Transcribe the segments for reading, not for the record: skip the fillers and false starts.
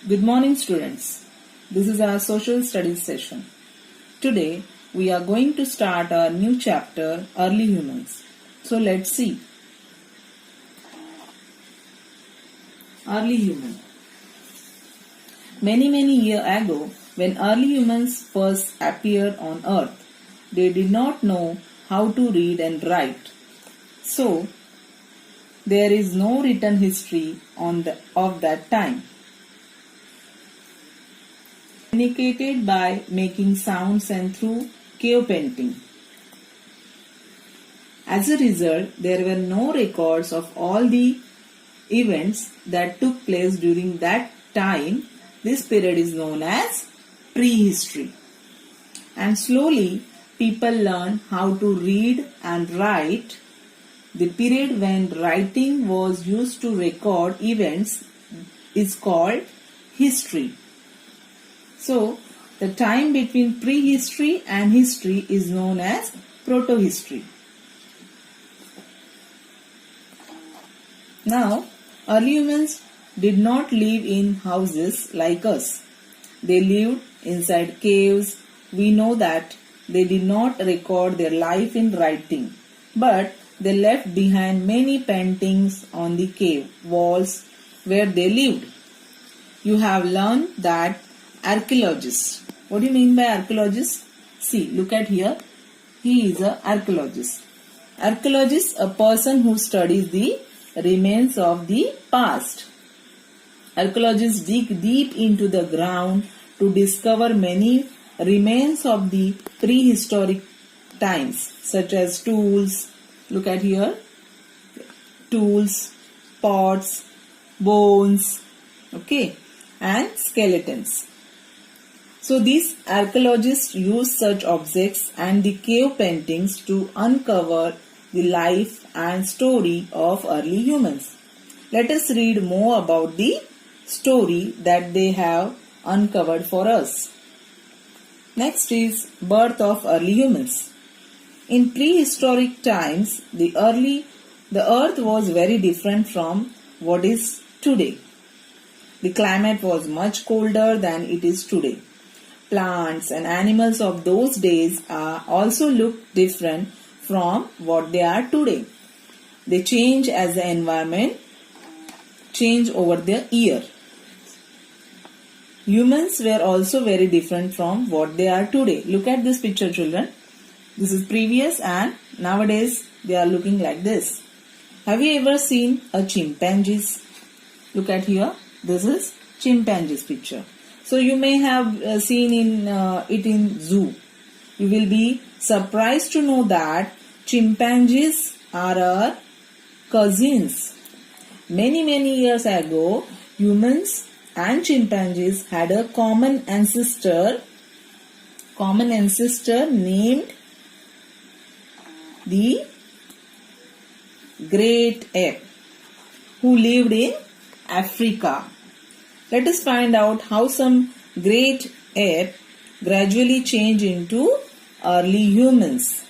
Good morning, students. This is our social studies session. Today we are going to start our new chapter, Early Humans. So let's see. Early Human. Many years ago, when early humans first appeared on earth, they did not know how to read and write. So, there is no written history of that time. Communicated by making sounds and through cave painting. As a result, there were no records of all the events that took place during that time. This period is known as prehistory. And slowly, people learned how to read and write. The period when writing was used to record events is called history. So, the time between prehistory and history is known as protohistory. Now, early humans did not live in houses like us. They lived inside caves. We know that they did not record their life in writing, but they left behind many paintings on the cave walls where they lived. You have learned that archaeologist. What do you mean by archaeologist? See, look at here. He is an archaeologist. Archaeologist, a person who studies the remains of the past. Archaeologists dig deep into the ground to discover many remains of the prehistoric times, such as tools. Look at here. Tools, pots, bones, okay, and skeletons. So these archaeologists use such objects and the cave paintings to uncover the life and story of early humans. Let us read more about the story that they have uncovered for us. Next is birth of early humans. In prehistoric times, the earth was very different from what is today. The climate was much colder than it is today. Plants and animals of those days also looked different from what they are today. They change as the environment change over the year. Humans were also very different from what they are today. Look at this picture, children. This is previous and nowadays they are looking like this. Have you ever seen a chimpanzees? Look at here. This is chimpanzees picture. So you may have seen it in zoo. You will be surprised to know that chimpanzees are our cousins. Many years ago, humans and chimpanzees had a common ancestor named the great ape who lived in Africa. Let us find out how some great ape gradually changed into early humans.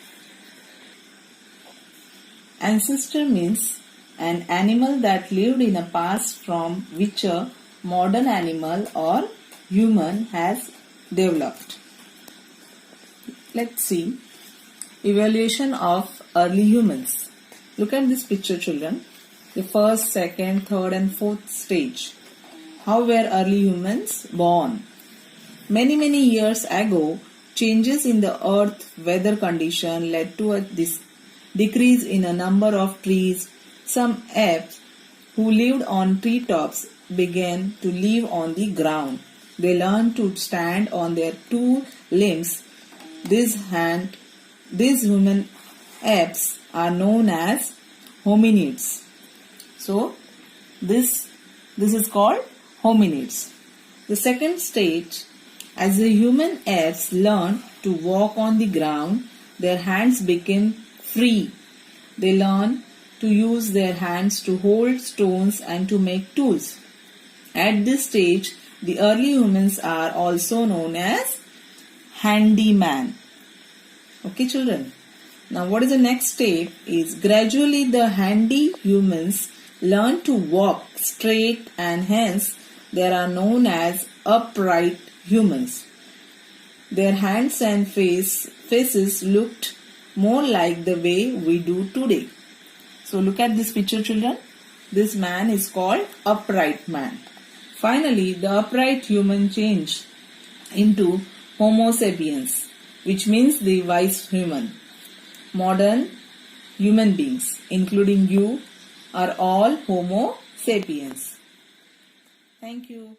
Ancestor means an animal that lived in a past from which a modern animal or human has developed. Let's see. Evaluation of early humans. Look at this picture, children. The first, second, third and fourth stage. How were early humans born? Many years ago, changes in the earth weather condition led to a decrease in a number of trees. Some apes who lived on treetops began to live on the ground. They learned to stand on their two limbs. These human apes are known as hominids. So, this is called hominids. The second stage, as the human apes learned to walk on the ground, their hands became free. They learned to use their hands to hold stones and to make tools. At this stage, the early humans are also known as handyman. Okay, children. Now, what is the next step is gradually the handy humans learn to walk straight and hence They are known as upright humans. Their hands and faces looked more like the way we do today. So look at this picture, children. This man is called upright man. Finally, the upright human changed into Homo sapiens, which means the wise human. Modern human beings, including you, are all Homo sapiens. Thank you.